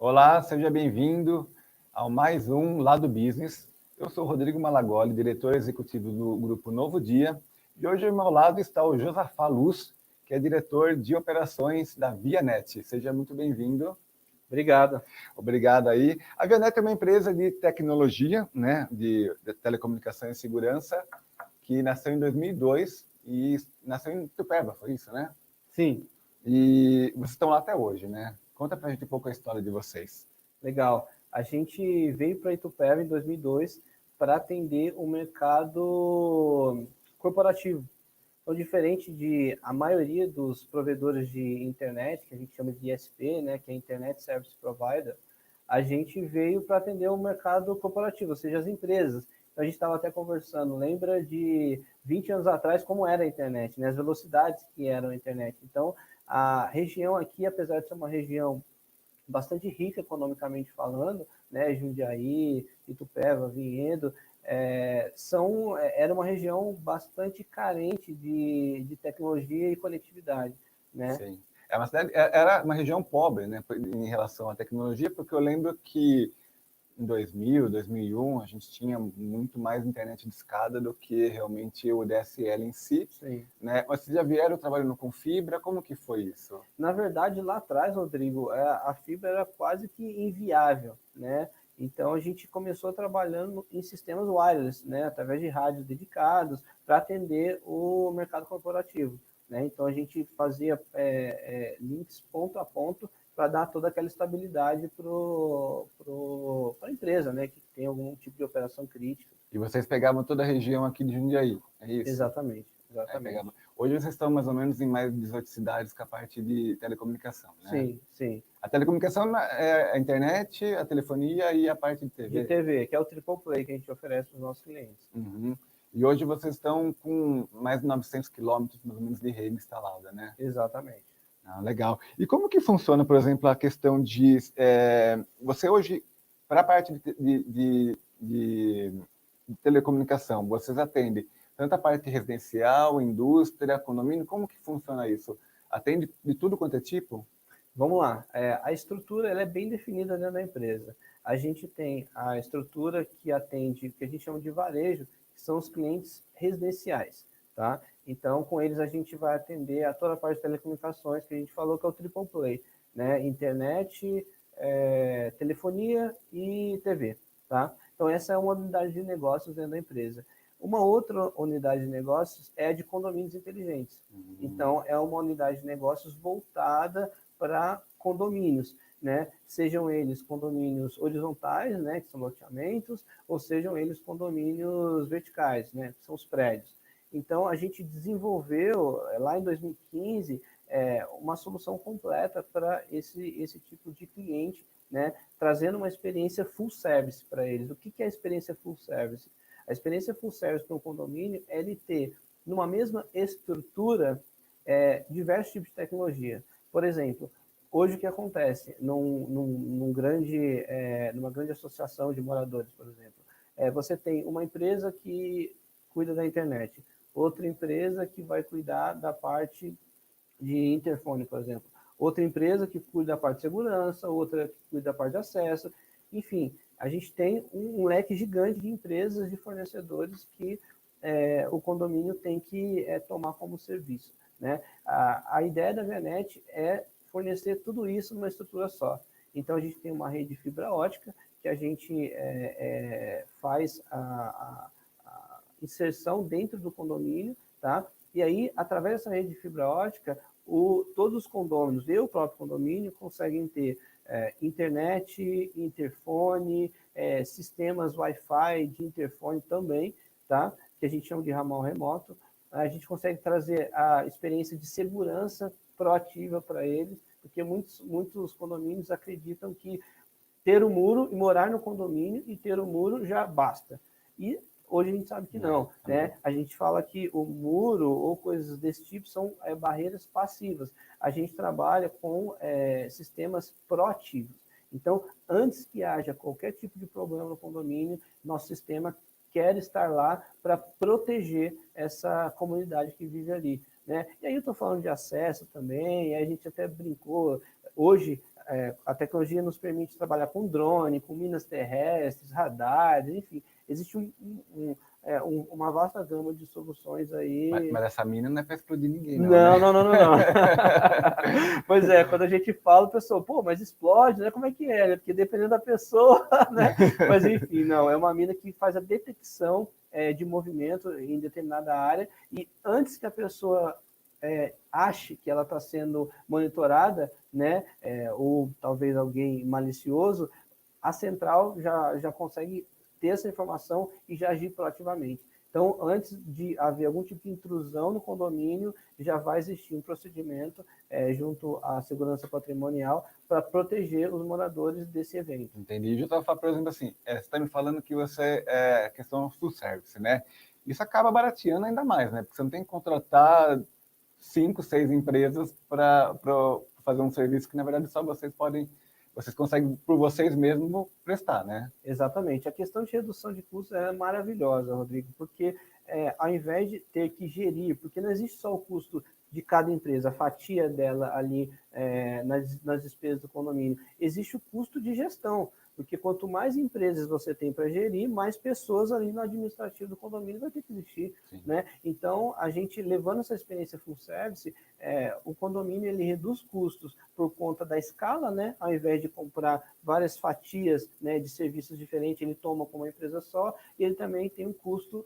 Olá, seja bem-vindo ao mais um Lado Business. Eu sou Rodrigo Malagoli, diretor executivo do Grupo Novo Dia, e hoje ao meu lado está o Josafá Luz, que é diretor de operações da Vianet. Seja muito bem-vindo. Obrigado. Obrigado aí. A Vianet é uma empresa de tecnologia, né, de telecomunicação e segurança, que nasceu em 2002 e nasceu em Itupeva, foi isso, né? Sim. E vocês estão lá até hoje, né? Conta pra gente um pouco a história de vocês. Legal. A gente veio para Itupeva em 2002 para atender o mercado corporativo. Então, diferente de a maioria dos provedores de internet, que a gente chama de ISP, né, que é Internet Service Provider, a gente veio para atender o mercado corporativo, ou seja, as empresas. Então, a gente estava até conversando, lembra de 20 anos atrás como era a internet, né, as velocidades que eram a internet. Então, a região aqui, apesar de ser uma região bastante rica economicamente falando, né, Jundiaí, Itupeva, Vinhedo, era uma região bastante carente de tecnologia e conectividade, né? Sim. Era uma região pobre, né, em relação à tecnologia, porque eu lembro que em 2000, 2001, a gente tinha muito mais internet de escada do que realmente o DSL em si. Sim. Né? Mas vocês já vieram trabalhando com fibra? Como que foi isso? Na verdade, lá atrás, Rodrigo, a fibra era quase que inviável, né? Então a gente começou trabalhando em sistemas wireless, né, através de rádios dedicados para atender o mercado corporativo, né? Então a gente fazia links ponto a ponto para dar toda aquela estabilidade para a empresa, né, que tem algum tipo de operação crítica. E vocês pegavam toda a região aqui de Jundiaí, é isso? Exatamente, exatamente. Hoje vocês estão mais ou menos em mais de 18 cidades com a parte de telecomunicação, né? Sim, sim. A telecomunicação é a internet, a telefonia e a parte de TV. De TV, que é o Triple Play que a gente oferece para os nossos clientes. Uhum. E hoje vocês estão com mais de 900 quilômetros, mais ou menos, de rede instalada, né? Exatamente. Ah, legal. E como que funciona, por exemplo, a questão de... você hoje, para a parte de telecomunicação, vocês atendem tanto a parte residencial, indústria, condomínio, como que funciona isso? Atende de tudo quanto é tipo? Vamos lá. A estrutura ela é bem definida dentro da empresa. A gente tem a estrutura que atende, que a gente chama de varejo, que são os clientes residenciais, tá? Então, com eles a gente vai atender a toda a parte de telecomunicações, que a gente falou que é o Triple Play, né? Internet, telefonia e TV, tá? Então, essa é uma unidade de negócios dentro da empresa. Uma outra unidade de negócios é a de condomínios inteligentes. Então, é uma unidade de negócios voltada para condomínios, né? Sejam eles condomínios horizontais, né, que são loteamentos, ou sejam eles condomínios verticais, né, que são os prédios. Então, a gente desenvolveu, lá em 2015, uma solução completa para esse tipo de cliente, né, trazendo uma experiência full service para eles. O que é a experiência full service? A experiência full service para um condomínio é ele ter, numa mesma estrutura, diversos tipos de tecnologia. Por exemplo, hoje o que acontece numa grande associação de moradores, por exemplo, você tem uma empresa que cuida da internet, outra empresa que vai cuidar da parte de interfone, por exemplo, outra empresa que cuida da parte de segurança, outra que cuida da parte de acesso, enfim, a gente tem um leque gigante de empresas, de fornecedores que o condomínio tem que tomar como serviço. Né? A ideia da Vianet é fornecer tudo isso numa estrutura só. Então, a gente tem uma rede de fibra ótica que a gente faz a inserção dentro do condomínio, tá? E aí, através dessa rede de fibra ótica, todos os condôminos e o próprio condomínio conseguem ter internet, interfone, sistemas Wi-Fi de interfone também, tá? Que a gente chama de ramal remoto. A gente consegue trazer a experiência de segurança proativa para eles, porque muitos condomínios acreditam que ter o muro e morar no condomínio e ter o muro já basta. E hoje a gente sabe que não, né? A gente fala que o muro ou coisas desse tipo são barreiras passivas. A gente trabalha com sistemas proativos. Então, antes que haja qualquer tipo de problema no condomínio, nosso sistema quer estar lá para proteger essa comunidade que vive ali. Né? E aí eu estou falando de acesso também, a gente até brincou, hoje a tecnologia nos permite trabalhar com drone, com minas terrestres, radares, enfim, existe uma vasta gama de soluções aí. Mas essa mina não é para explodir ninguém, não. Não. Pois é, quando a gente fala, o pessoal, pô, mas explode, né? Como é que é? Porque dependendo da pessoa, né? Mas enfim, não, é uma mina que faz a detecção de movimento em determinada área e antes que a pessoa ache que ela está sendo monitorada, né? Ou talvez alguém malicioso, a central já consegue ter essa informação e já agir proativamente. Então, antes de haver algum tipo de intrusão no condomínio, já vai existir um procedimento junto à segurança patrimonial para proteger os moradores desse evento. Entendi. Eu estava falando, por exemplo, assim, você está me falando que você é questão full service, né? Isso acaba barateando ainda mais, né? Porque você não tem que contratar 5, 6 empresas para fazer um serviço que, na verdade, só vocês conseguem por vocês mesmos prestar, né? Exatamente. A questão de redução de custos é maravilhosa, Rodrigo, porque ao invés de ter que gerir, porque não existe só o custo de cada empresa, a fatia dela ali nas despesas do condomínio, existe o custo de gestão, porque quanto mais empresas você tem para gerir, mais pessoas ali no administrativo do condomínio vai ter que existir, né? Então, a gente levando essa experiência full service, o condomínio ele reduz custos por conta da escala, né? Ao invés de comprar várias fatias, né, de serviços diferentes, ele toma como uma empresa só, e ele também tem um custo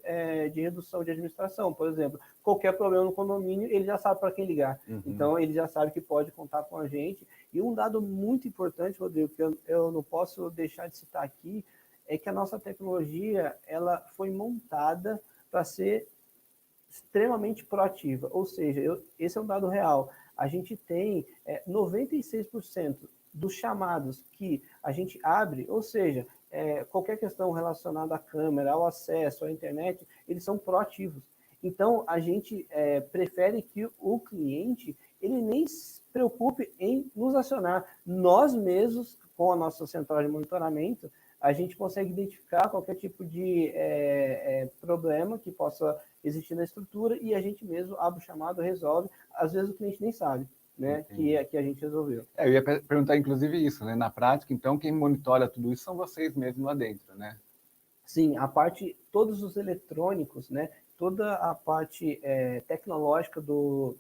de redução de administração. Por exemplo, qualquer problema no condomínio, ele já sabe para quem ligar. Uhum. Então, ele já sabe que pode contar com a gente. E um dado muito importante, Rodrigo, que eu não posso deixar de citar aqui, é que a nossa tecnologia ela foi montada para ser extremamente proativa. Ou seja, esse é um dado real. A gente tem 96% dos chamados que a gente abre, ou seja, qualquer questão relacionada à câmera, ao acesso, à internet, eles são proativos. Então, a gente prefere que o cliente ele nem se preocupe em nos acionar. Nós mesmos, com a nossa central de monitoramento, a gente consegue identificar qualquer tipo de problema que possa existir na estrutura e a gente mesmo abre o chamado, resolve. Às vezes o cliente nem sabe, né, que a gente resolveu. Eu ia perguntar, inclusive, isso, né? Na prática, então, quem monitora tudo isso são vocês mesmos lá dentro, né? Sim, a parte, todos os eletrônicos, né? Toda a parte tecnológica do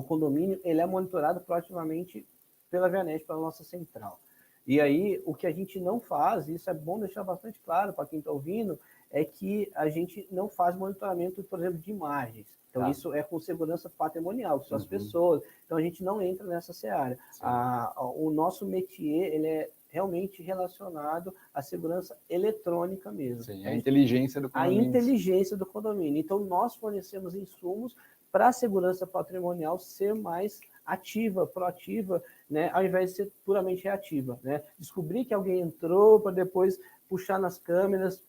condomínio, ele é monitorado proativamente pela Vianet, pela nossa central. E aí, o que a gente não faz, isso é bom deixar bastante claro para quem está ouvindo, é que a gente não faz monitoramento, por exemplo, de imagens. Então, isso é com segurança patrimonial, que são as pessoas. Então, a gente não entra nessa seara. O nosso métier, ele é realmente relacionado à segurança eletrônica mesmo. Sim, a inteligência do condomínio. A inteligência do condomínio. Então, nós fornecemos insumos para a segurança patrimonial ser mais ativa, proativa, né, ao invés de ser puramente reativa, né? Descobrir que alguém entrou para depois puxar nas câmeras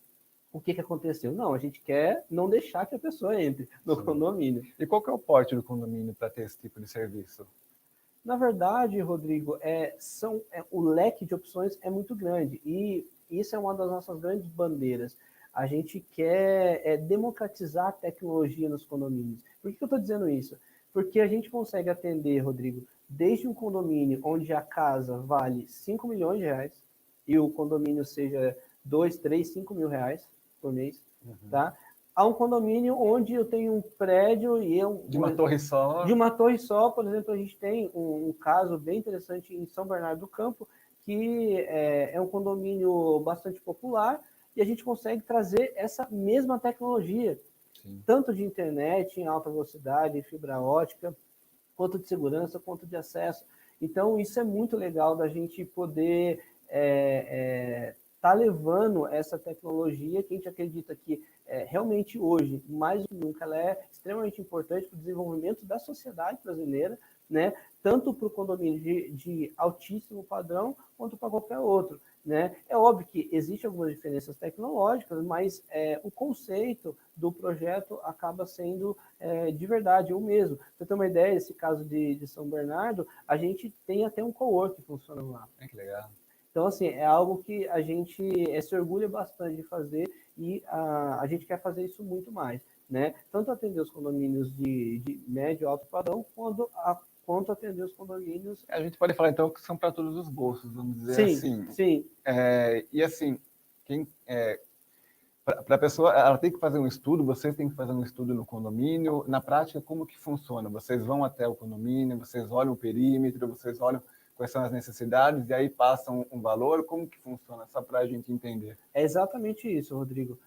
o que aconteceu. Não, a gente quer não deixar que a pessoa entre no condomínio. E qual que é o porte do condomínio para ter esse tipo de serviço? Na verdade, Rodrigo, o leque de opções é muito grande e isso é uma das nossas grandes bandeiras. A gente quer democratizar a tecnologia nos condomínios. Por que eu estou dizendo isso? Porque a gente consegue atender, Rodrigo, desde um condomínio onde a casa vale 5 milhões de reais e o condomínio seja 2, 3, 5 mil reais por mês, tá? A um condomínio onde eu tenho um prédio e de uma torre só. De uma torre só, por exemplo, a gente tem um caso bem interessante em São Bernardo do Campo, que é um condomínio bastante popular, e a gente consegue trazer essa mesma tecnologia, tanto de internet em alta velocidade, fibra ótica, quanto de segurança, quanto de acesso. Então, isso é muito legal da gente poder tá levando essa tecnologia que a gente acredita que realmente hoje, mais do que nunca, ela é extremamente importante para o desenvolvimento da sociedade brasileira, né? Tanto para o condomínio de altíssimo padrão, quanto para qualquer outro. Né? É óbvio que existem algumas diferenças tecnológicas, mas o conceito do projeto acaba sendo de verdade o mesmo. Para você ter uma ideia, esse caso de São Bernardo, a gente tem até um coworking funcionando lá. Que legal. Então, assim, é algo que a gente se orgulha bastante de fazer e a gente quer fazer isso muito mais, né? Tanto atender os condomínios de médio e alto padrão, quanto quanto atender os condomínios. A gente pode falar, então, que são para todos os bolsos, vamos dizer Sim, assim. sim. E assim, para a pessoa, ela tem que fazer um estudo, vocês têm que fazer um estudo no condomínio. Na prática, como que funciona? Vocês vão até o condomínio, vocês olham o perímetro, vocês olham quais são as necessidades e aí passam um valor? Como que funciona? Só para a gente entender. É exatamente isso, Rodrigo.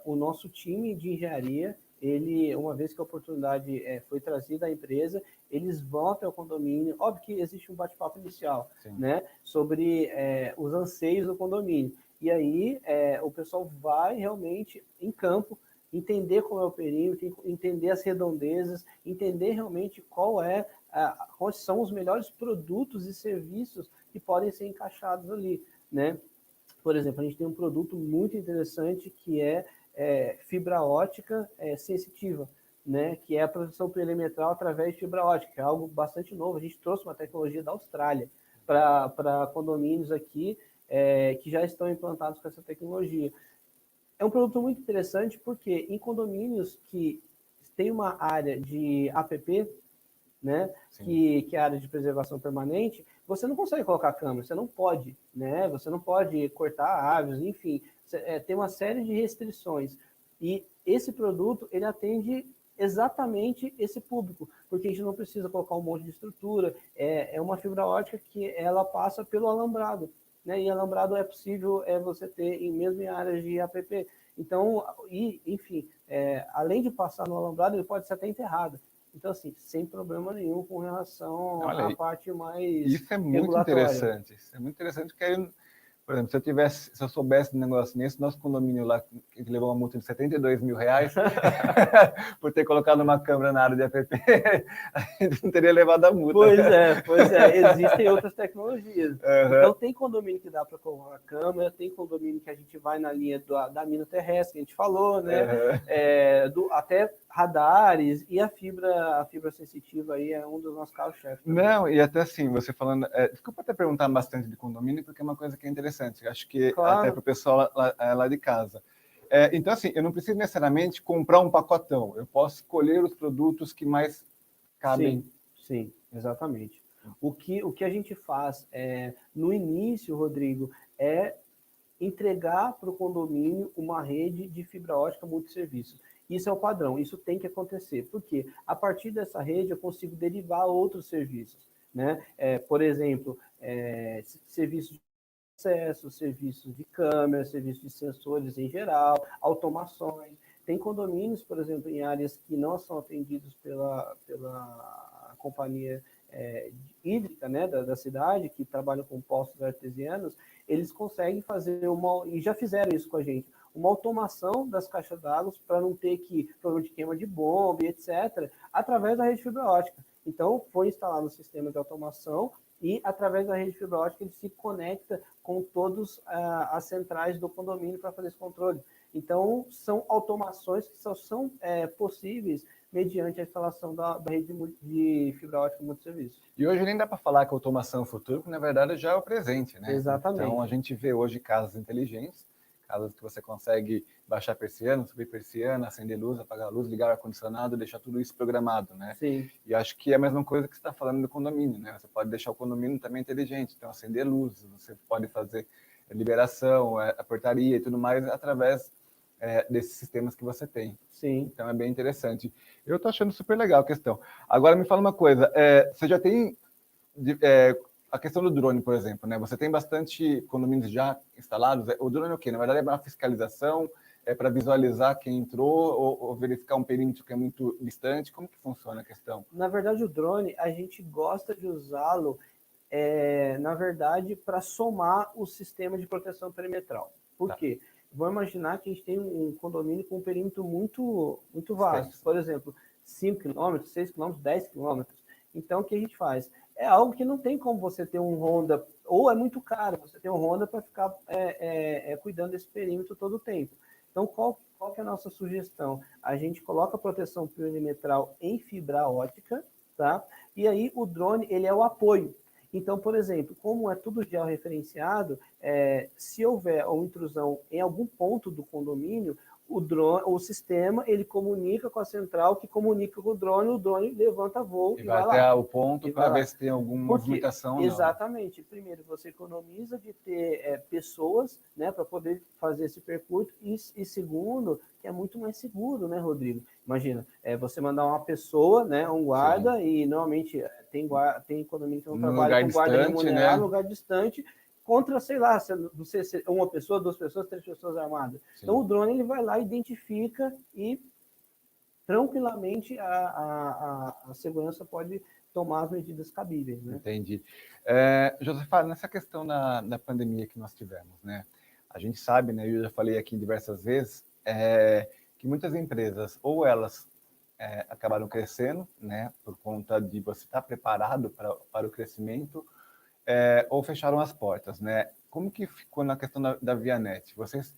O nosso time de engenharia, ele, uma vez que a oportunidade foi trazida à empresa, eles vão até o condomínio. Óbvio que existe um bate-papo inicial, né, sobre os anseios do condomínio. E aí o pessoal vai realmente em campo entender qual é o perímetro, entender as redondezas, entender realmente quais são os melhores produtos e serviços que podem ser encaixados ali, né? Por exemplo, a gente tem um produto muito interessante que é fibra ótica sensitiva, né? Que é a proteção perimetral através de fibra ótica, que é algo bastante novo. A gente trouxe uma tecnologia da Austrália para condomínios aqui que já estão implantados com essa tecnologia. É um produto muito interessante porque em condomínios que tem uma área de APP, né, que é a área de preservação permanente, você não consegue colocar câmera, você não pode, né, você não pode cortar árvores, enfim, tem uma série de restrições. E esse produto, ele atende exatamente esse público, porque a gente não precisa colocar um monte de estrutura, é uma fibra ótica que ela passa pelo alambrado, né, e alambrado é possível você ter mesmo em áreas de APP. Então, enfim, além de passar no alambrado, ele pode ser até enterrado. Então, assim, sem problema nenhum com relação à parte mais isso é muito regulatória. interessante. Isso é muito interessante, porque aí, por exemplo, se eu soubesse de um negócio nesse, nosso condomínio lá, que levou uma multa de R$72 mil por ter colocado uma câmera na área de APP, a gente não teria levado a multa. Pois é, existem outras tecnologias. Então, tem condomínio que dá para colocar câmera, tem condomínio que a gente vai na linha da mina terrestre, que a gente falou, né? Até radares, e a fibra sensitiva aí é um dos nossos carros-chefes. Não, e até assim, você falando... desculpa até perguntar bastante de condomínio, porque é uma coisa que é interessante. Acho que até para o pessoal lá de casa. Então, assim, eu não preciso necessariamente comprar um pacotão. Eu posso escolher os produtos que mais cabem. Sim, exatamente. O que a gente faz no início, Rodrigo, é entregar para o condomínio uma rede de fibra ótica multisserviços. Isso é o padrão, isso tem que acontecer, porque a partir dessa rede eu consigo derivar outros serviços, né? Por exemplo, serviços de acesso, serviços de câmera, serviços de sensores em geral, automações. Tem condomínios, por exemplo, em áreas que não são atendidos pela companhia hídrica, né, da cidade, que trabalham com postos artesianos, eles conseguem fazer e já fizeram isso com a gente, uma automação das caixas d'água para não ter problema de queima de bomba, etc., através da rede fibra ótica. Então, foi instalado um sistema de automação e, através da rede fibra ótica, ele se conecta com todas as centrais do condomínio para fazer esse controle. Então, são automações que só são possíveis mediante a instalação da rede de fibra ótica multisserviço. E hoje nem dá para falar que a automação é o futuro, porque na verdade já é o presente, né? Exatamente. Então, a gente vê hoje casas inteligentes, casas que você consegue baixar persiana, subir persiana, acender luz, apagar a luz, ligar o ar-condicionado, deixar tudo isso programado, né? Sim. E acho que é a mesma coisa que você está falando do condomínio, né? Você pode deixar o condomínio também inteligente, então acender luzes, você pode fazer liberação, a portaria e tudo mais através desses sistemas que você tem. Sim. Então é bem interessante. Eu estou achando super legal a questão. Agora me fala uma coisa, você já tem a questão do drone, por exemplo, né? Você tem bastante condomínios já instalados. O drone é o quê? Na verdade é uma fiscalização, é para visualizar quem entrou ou verificar um perímetro que é muito distante. Como que funciona a questão? Na verdade, o drone, a gente gosta de usá-lo, na verdade, para somar o sistema de proteção perimetral. Por quê? Vamos imaginar que a gente tem um condomínio com um perímetro muito vasto. Por exemplo, 5 km, 6 km, 10 km. Então, o que a gente faz? É algo que não tem como você ter um Honda, ou é muito caro você ter um Honda para ficar cuidando desse perímetro todo o tempo. Então, qual que é a nossa sugestão? A gente coloca a proteção perimetral em fibra ótica, tá? E aí o drone, ele é o apoio. Então, por exemplo, como é tudo georreferenciado, se houver uma intrusão em algum ponto do condomínio, o drone, o sistema, ele comunica com a central, que comunica com o drone levanta voo E e vai vai até lá. o ponto para ver se tem alguma movimentação ou não. Exatamente. Primeiro, você economiza de ter pessoas, né, para poder fazer esse percurso, e segundo, que é muito mais seguro, né, Rodrigo? Imagina, você mandar uma pessoa, né, um guarda, sim, e normalmente tem economia que não trabalha com guarda remunerado, né? Lugar distante, contra, sei lá, não sei se uma pessoa, 2 pessoas, 3 pessoas armadas. Sim. Então o drone ele vai lá, identifica e tranquilamente a segurança pode tomar as medidas cabíveis. Né? Entendi. Josefa, nessa questão da pandemia que nós tivemos, né? A gente sabe, né? Eu já falei aqui diversas vezes, que muitas empresas, ou elas acabaram crescendo, né? Por conta de você estar preparado para o crescimento, ou fecharam as portas, né? Como que ficou na questão da Vianet? Vocês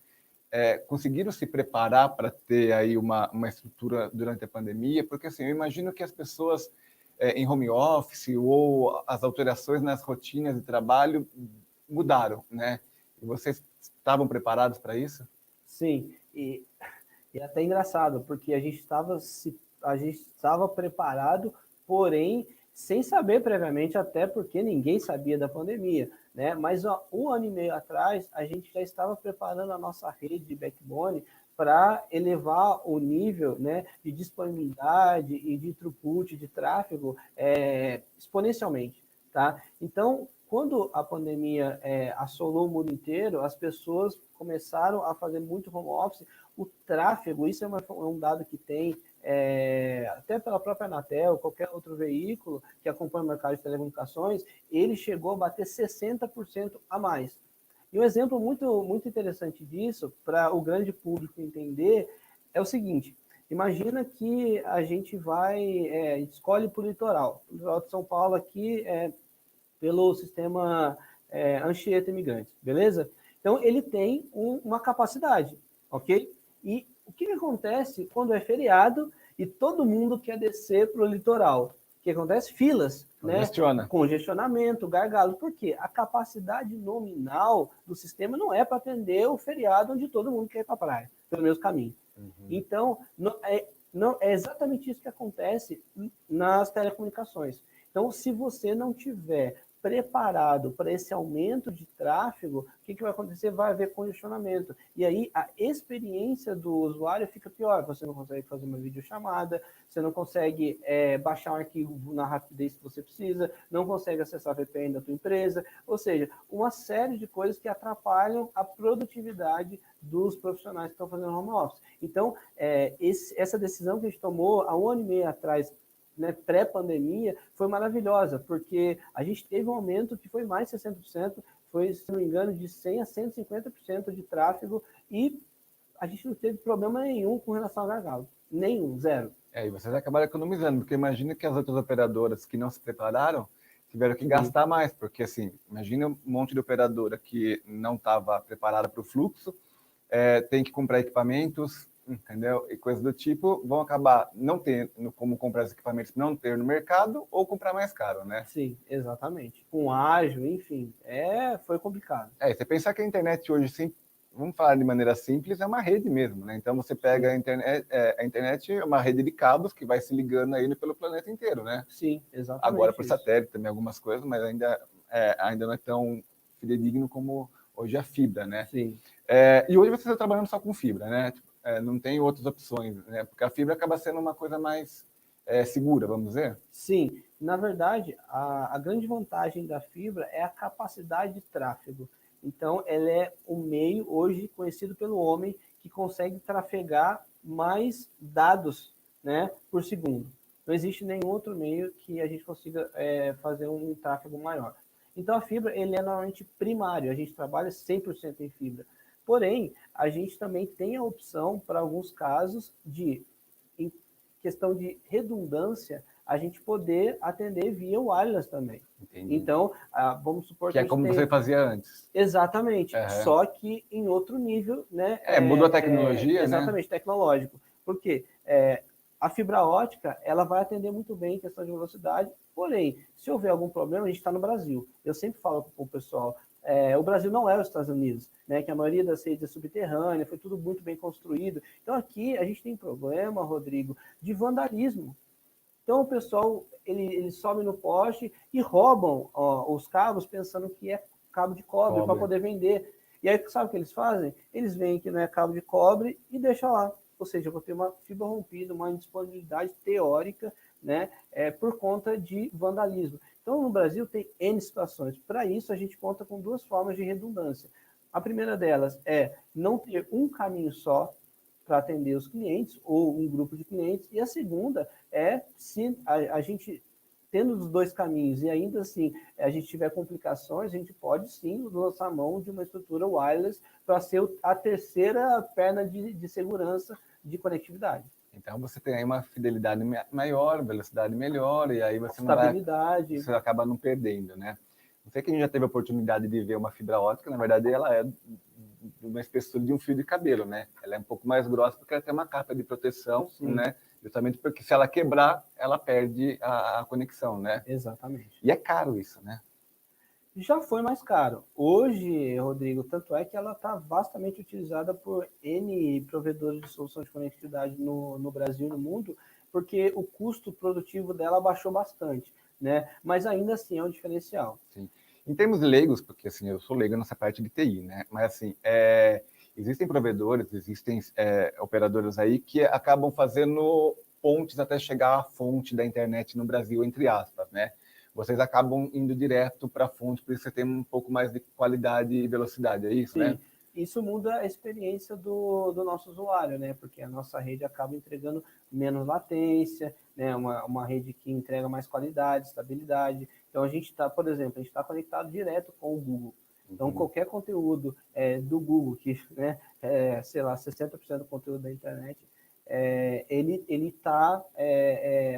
conseguiram se preparar para ter aí uma estrutura durante a pandemia? Porque assim, eu imagino que as pessoas em home office ou as alterações nas rotinas de trabalho mudaram, né? E vocês estavam preparados para isso? Sim, e é até engraçado, porque a gente estava preparado, porém sem saber previamente, até porque ninguém sabia da pandemia, né? Mas 1 ano e meio atrás, a gente já estava preparando a nossa rede de backbone para elevar o nível, né, de disponibilidade e de throughput, de tráfego exponencialmente, tá? Então, quando a pandemia assolou o mundo inteiro, as pessoas começaram a fazer muito home office. O tráfego, isso é um dado que tem até pela própria Anatel, qualquer outro veículo que acompanha o mercado de telecomunicações, ele chegou a bater 60% a mais. E um exemplo muito interessante disso, para o grande público entender, é o seguinte: imagina que a gente escolhe para o litoral de São Paulo aqui, pelo sistema Anchieta Imigrantes, beleza? Então, ele tem uma capacidade, ok? E o que acontece quando é feriado e todo mundo quer descer para o litoral? O que acontece? Filas, Congestiona. Né? Congestionamento, gargalo. Por quê? A capacidade nominal do sistema não é para atender o feriado onde todo mundo quer ir para a praia, pelo mesmo caminho. Uhum. Então, é exatamente isso que acontece nas telecomunicações. Então, se você não tiver preparado para esse aumento de tráfego, o que vai acontecer? Vai haver congestionamento. E aí a experiência do usuário fica pior. Você não consegue fazer uma videochamada, você não consegue baixar um arquivo na rapidez que você precisa, não consegue acessar a VPN da tua empresa. Ou seja, uma série de coisas que atrapalham a produtividade dos profissionais que estão fazendo home office. Então, essa decisão que a gente tomou há 1 ano e meio atrás, né, pré-pandemia, foi maravilhosa, porque a gente teve um aumento que foi mais de 60%, foi, se não me engano, de 100% a 150% de tráfego, e a gente não teve problema nenhum com relação ao gargalo. Nenhum, zero. E vocês acabaram economizando, porque imagina que as outras operadoras que não se prepararam tiveram que gastar mais, porque assim, imagina um monte de operadora que não estava preparada para o fluxo, tem que comprar equipamentos, entendeu? E coisas do tipo, vão acabar não tendo como comprar os equipamentos, não ter no mercado ou comprar mais caro, né? Sim, exatamente. Com ágil, enfim, foi complicado. Você pensar que a internet hoje, sim, vamos falar de maneira simples, é uma rede mesmo, né? Então você pega a internet é uma rede de cabos que vai se ligando aí pelo planeta inteiro, né? Sim, exatamente. Agora por satélite também algumas coisas, mas ainda não é tão fidedigno como hoje a fibra, né? Sim. E hoje você está trabalhando só com fibra, né? Não tem outras opções, né? Porque a fibra acaba sendo uma coisa mais segura, vamos dizer? Sim, na verdade, a grande vantagem da fibra é a capacidade de tráfego. Então, ela é o meio hoje conhecido pelo homem que consegue trafegar mais dados, né, por segundo. Não existe nenhum outro meio que a gente consiga fazer um tráfego maior. Então, a fibra ele é normalmente primário, a gente trabalha 100% em fibra. Porém, a gente também tem a opção, para alguns casos, em questão de redundância, a gente poder atender via wireless também. Entendi. Então, vamos supor que é como você fazia antes. Exatamente, só que em outro nível, né? Mudou a tecnologia, exatamente, né? Tecnológico. Por quê? A fibra ótica, ela vai atender muito bem em questão de velocidade, porém, se houver algum problema, a gente está no Brasil. Eu sempre falo para o pessoal, o Brasil não é os Estados Unidos, né? Que a maioria das redes é subterrânea, foi tudo muito bem construído. Então aqui a gente tem problema, Rodrigo, de vandalismo. Então o pessoal ele sobe no poste e roubam os cabos pensando que é cabo de cobre para poder vender. E aí sabe o que eles fazem? Eles veem que não é cabo de cobre e deixam lá. Ou seja, eu vou ter uma fibra rompida, uma indisponibilidade teórica, né, por conta de vandalismo. Então, no Brasil tem N situações. Para isso, a gente conta com duas formas de redundância. A primeira delas é não ter um caminho só para atender os clientes ou um grupo de clientes. E a segunda é, se a gente tendo os dois caminhos e ainda assim a gente tiver complicações, a gente pode sim lançar mão de uma estrutura wireless para ser a terceira perna de segurança de conectividade. Então você tem aí uma fidelidade maior, velocidade melhor, e aí você estabilidade. Você acaba não perdendo, né? Não sei que a gente já teve a oportunidade de ver uma fibra ótica, na verdade ela é de uma espessura de um fio de cabelo, né? Ela é um pouco mais grossa porque ela tem uma capa de proteção, né? Justamente porque se ela quebrar, ela perde a conexão, né? Exatamente. E é caro isso, né? Já foi mais caro. Hoje, Rodrigo, tanto é que ela está vastamente utilizada por N provedores de solução de conectividade no Brasil e no mundo, porque o custo produtivo dela baixou bastante, né? Mas ainda assim é um diferencial. Sim. Em termos leigos, porque assim, eu sou leigo nessa parte de TI, né? Mas assim, existem provedores, existem operadores aí que acabam fazendo pontes até chegar à fonte da internet no Brasil, entre aspas, né? Vocês acabam indo direto para a fonte, por isso você tem um pouco mais de qualidade e velocidade, é isso, Sim. né? Isso muda a experiência do nosso usuário, né? Porque a nossa rede acaba entregando menos latência, né? Uma rede que entrega mais qualidade, estabilidade. Então a gente está, por exemplo, a gente está conectado direto com o Google. Então qualquer conteúdo do Google, que, né, sei lá, 60% do conteúdo da internet, ele está,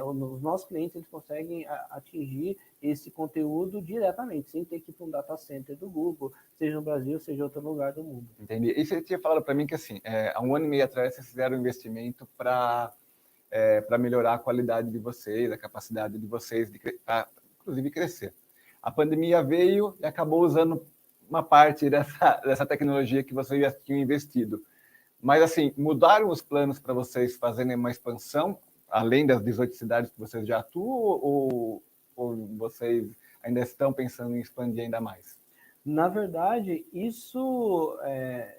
os nossos clientes eles conseguem atingir esse conteúdo diretamente, sem ter que ir para um data center do Google, seja no Brasil, seja em outro lugar do mundo. Entendi. E você tinha falado para mim que assim, há um ano e meio atrás vocês fizeram um investimento para melhorar a qualidade de vocês, a capacidade de vocês de inclusive crescer. A pandemia veio e acabou usando uma parte dessa tecnologia que vocês já tinham investido. Mas, assim, mudaram os planos para vocês fazerem uma expansão, além das 18 cidades que vocês já atuam, ou vocês ainda estão pensando em expandir ainda mais? Na verdade, isso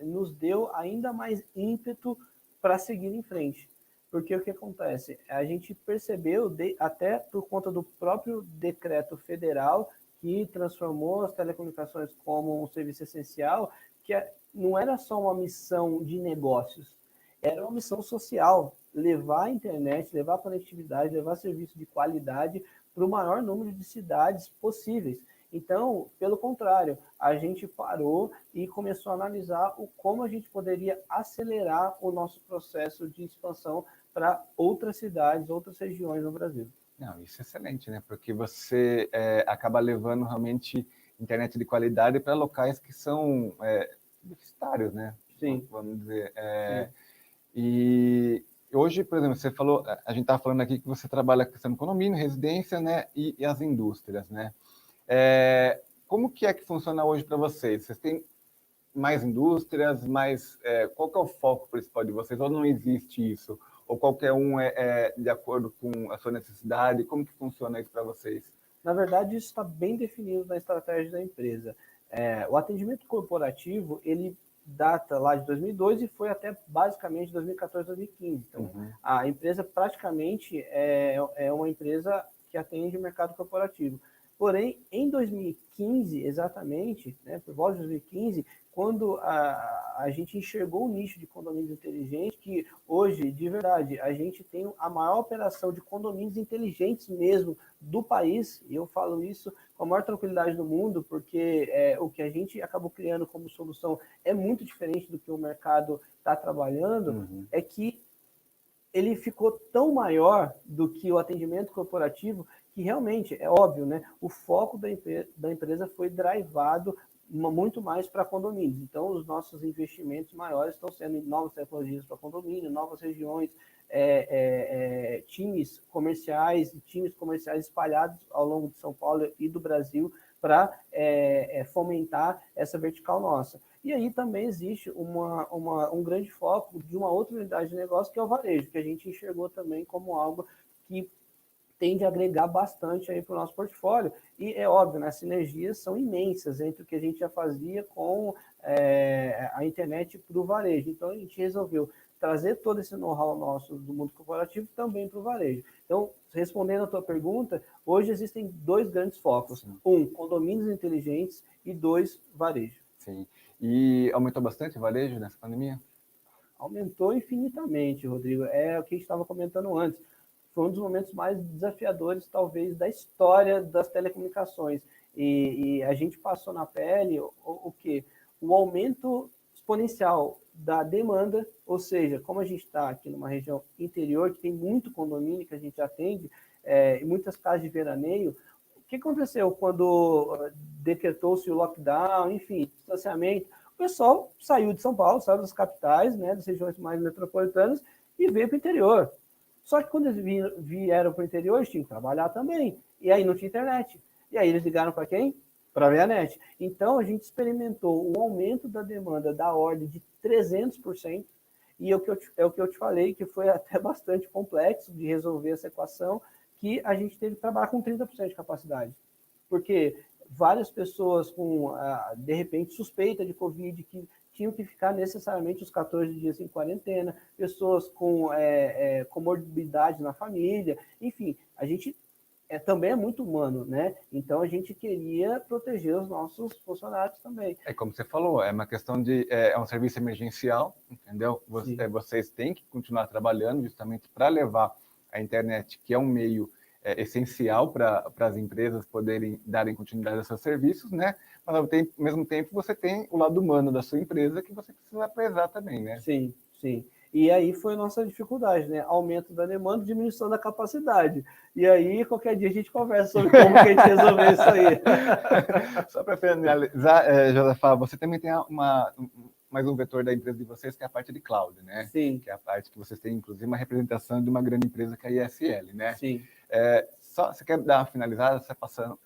nos deu ainda mais ímpeto para seguir em frente. Porque o que acontece? A gente percebeu, até por conta do próprio decreto federal, que transformou as telecomunicações como um serviço essencial, que não era só uma missão de negócios, era uma missão social, levar a internet, levar a conectividade, levar serviço de qualidade para o maior número de cidades possíveis. Então, pelo contrário, a gente parou e começou a analisar como a gente poderia acelerar o nosso processo de expansão para outras cidades, outras regiões no Brasil. Não, isso é excelente, né? Porque você acaba levando realmente internet de qualidade para locais que são deficitários, né? Sim. Vamos dizer. E hoje, por exemplo, você falou, a gente estava falando aqui que você trabalha com questão de condomínio, residência, né? E as indústrias, né? Como que é que funciona hoje para vocês? Vocês têm mais indústrias, qual que é o foco principal de vocês? Ou não existe isso? Ou qualquer um é de acordo com a sua necessidade? Como que funciona isso para vocês? Na verdade, isso está bem definido na estratégia da empresa. O atendimento corporativo, ele data lá de 2002 e foi até basicamente 2014, 2015. Então, a empresa praticamente é uma empresa que atende o mercado corporativo. Porém, em 2015, exatamente, né, por volta de 2015, quando a gente enxergou o nicho de condomínios inteligentes, que hoje, de verdade, a gente tem a maior operação de condomínios inteligentes mesmo do país, e eu falo isso com a maior tranquilidade do mundo, porque o que a gente acabou criando como solução é muito diferente do que o mercado está trabalhando, é que ele ficou tão maior do que o atendimento corporativo que realmente, é óbvio, né, o foco da empresa foi drivado muito mais para condomínios. Então, os nossos investimentos maiores estão sendo em novas tecnologias para condomínio, novas regiões, times comerciais espalhados ao longo de São Paulo e do Brasil, para fomentar essa vertical nossa. E aí também existe um grande foco de uma outra unidade de negócio, que é o varejo, que a gente enxergou também como algo que tende a agregar bastante aí para o nosso portfólio. E é óbvio, né, as sinergias são imensas entre o que a gente já fazia com a internet para o varejo. Então, a gente resolveu trazer todo esse know-how nosso do mundo corporativo também para o varejo. Então, respondendo a tua pergunta, hoje existem 2 grandes focos. Sim. 1, condomínios inteligentes, e 2, varejo. Sim. E aumentou bastante o varejo nessa pandemia? Aumentou infinitamente, Rodrigo. É o que a gente estava comentando antes. Foi um dos momentos mais desafiadores, talvez, da história das telecomunicações. E a gente passou na pele o quê? O aumento exponencial da demanda, ou seja, como a gente está aqui numa região interior, que tem muito condomínio que a gente atende, e muitas casas de veraneio, o que aconteceu quando decretou-se o lockdown, enfim, distanciamento? O pessoal saiu de São Paulo, saiu das capitais, né, das regiões mais metropolitanas, e veio para o interior. Só que quando eles vieram para o interior, eles tinham que trabalhar também. E aí não tinha internet. E aí eles ligaram para quem? Para a Vianet. Então a gente experimentou um aumento da demanda da ordem de 300%. E é o que eu te falei, que foi até bastante complexo de resolver essa equação, que a gente teve que trabalhar com 30% de capacidade. Porque várias pessoas com, de repente, suspeita de Covid, que tinham que ficar necessariamente os 14 dias em quarentena, pessoas com comorbidade na família, enfim, a gente também é muito humano, né? Então a gente queria proteger os nossos funcionários também. É como você falou, é uma questão de um serviço emergencial, entendeu? Vocês têm que continuar trabalhando justamente para levar a internet, que é um meio essencial para as empresas poderem darem continuidade aos seus serviços, né? Mas ao mesmo tempo você tem o lado humano da sua empresa que você precisa prezar também, né? Sim, sim. E aí foi a nossa dificuldade, né? Aumento da demanda, diminuição da capacidade. E aí, qualquer dia a gente conversa sobre como que a gente resolveu isso aí. Só para finalizar, Josafá, você também tem mais um vetor da empresa de vocês, que é a parte de cloud, né? Sim. Que é a parte que vocês têm, inclusive, uma representação de uma grande empresa que é a ISL, né? Sim. Você quer dar uma finalizada,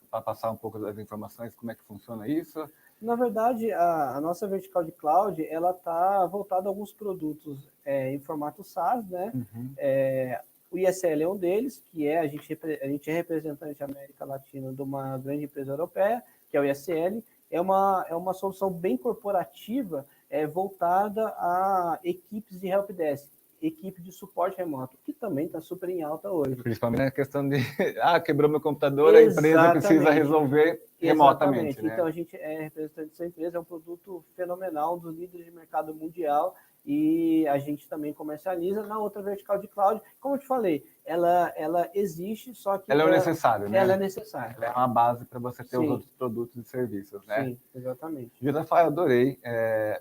para passar um pouco das informações, como é que funciona isso? Na verdade, a nossa vertical de cloud, ela está voltada a alguns produtos em formato SaaS, né? Uhum. O ISL é um deles, que a gente é representante da América Latina de uma grande empresa europeia, que é o ISL. É uma solução bem corporativa, voltada a equipes de helpdesk, equipe de suporte remoto, que também está super em alta hoje. Principalmente na questão de, quebrou meu computador, a empresa precisa resolver remotamente. Exatamente. Né? Então, a gente é representante dessa empresa, é um produto fenomenal, um dos líderes de mercado mundial, e a gente também comercializa na outra vertical de cloud. Como eu te falei, ela existe, só que... Ela é o necessário, né? Ela é necessária. Ela é uma base para você ter os outros produtos e serviços, né? Sim, exatamente. Josafá, eu adorei,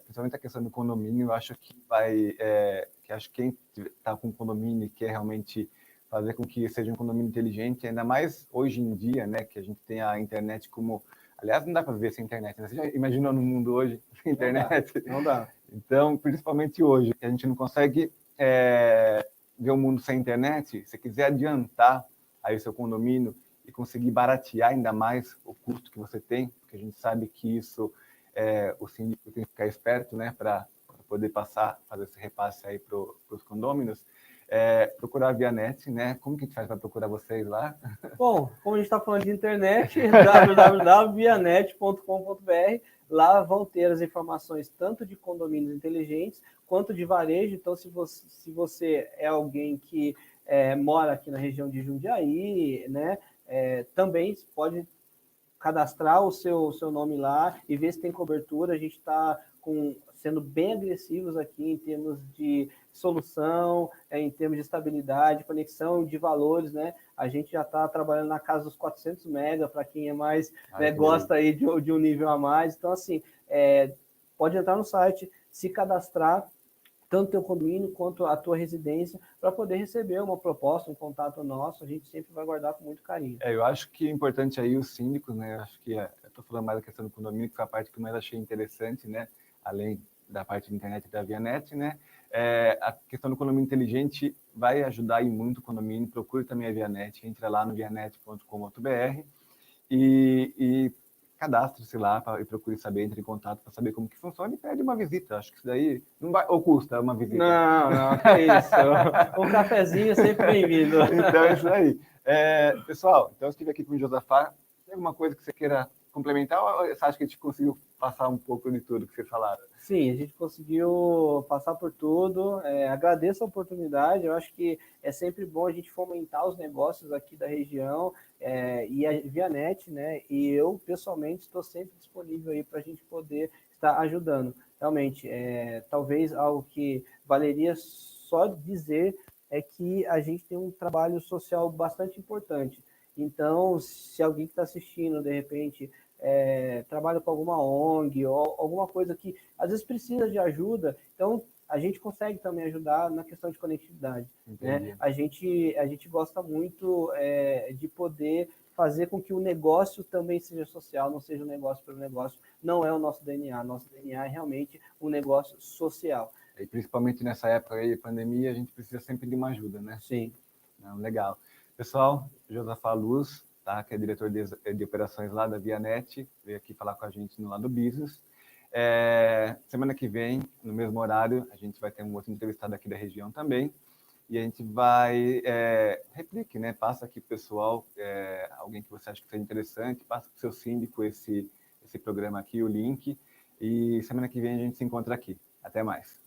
principalmente a questão do condomínio. Eu acho que acho que quem está com condomínio e quer realmente fazer com que seja um condomínio inteligente, ainda mais hoje em dia, né, que a gente tem a internet como... Aliás, não dá para viver sem internet, né? Você já imaginou no mundo hoje sem internet? Não dá. Então, principalmente hoje, que a gente não consegue ver o mundo sem internet, se quiser adiantar aí o seu condomínio e conseguir baratear ainda mais o custo que você tem, porque a gente sabe que isso o síndico tem que ficar esperto, né, para poder fazer esse repasse aí para os condôminos, procurar a Vianet, né? Como que a gente faz para procurar vocês lá? Bom, como a gente está falando de internet, www.vianet.com.br, lá vão ter as informações tanto de condomínios inteligentes quanto de varejo. Então, se você é alguém que mora aqui na região de Jundiaí, né, também pode cadastrar o seu nome lá e ver se tem cobertura. A gente está sendo bem agressivos aqui em termos de solução, em termos de estabilidade, conexão, de valores, né? A gente já está trabalhando na casa dos 400 mega, para quem é mais, gosta aí de um nível a mais. Então, assim, pode entrar no site, se cadastrar, tanto o teu condomínio quanto a tua residência, para poder receber uma proposta, um contato nosso. A gente sempre vai guardar com muito carinho. Eu acho que é importante aí os síndicos, né? Eu acho que eu estou falando mais da questão do condomínio, que foi a parte que eu mais achei interessante, né? Além da parte de internet da Vianet, né? A questão do condomínio inteligente vai ajudar aí muito o condomínio. Procure também a Vianet, entra lá no vianet.com.br e cadastre-se lá e procure saber, entre em contato para saber como que funciona e pede uma visita. Acho que isso daí não vai, ou custa uma visita. Não, que é isso. Um cafezinho é sempre bem-vindo. Então é isso aí. Pessoal, então eu estive aqui com o Josafá. Tem alguma coisa que você queira complementar ou você acha que a gente conseguiu passar um pouco de tudo que vocês falaram? Sim, a gente conseguiu passar por tudo. Agradeço a oportunidade. Eu acho que é sempre bom a gente fomentar os negócios aqui da região e a Vianet, né? E eu, pessoalmente, estou sempre disponível aí para a gente poder estar ajudando. Realmente, talvez algo que valeria só dizer é que a gente tem um trabalho social bastante importante. Então, se alguém que está assistindo, de repente, trabalha com alguma ONG ou alguma coisa que às vezes precisa de ajuda, então a gente consegue também ajudar na questão de conectividade. Né? A gente gosta muito de poder fazer com que o negócio também seja social, não seja um negócio pelo negócio. Não é o nosso DNA. Nosso DNA é realmente um negócio social. E principalmente nessa época aí, pandemia, a gente precisa sempre de uma ajuda, né? Sim. Não, legal. Pessoal, Josafá Luz, tá? Que é diretor de operações lá da Vianet, veio aqui falar com a gente no lado business. Semana que vem, no mesmo horário, a gente vai ter um outro entrevistado aqui da região também. E a gente vai, replique, né? Passa aqui pro pessoal, alguém que você acha que seja interessante, passa para o seu síndico esse programa aqui, o link. E semana que vem a gente se encontra aqui. Até mais.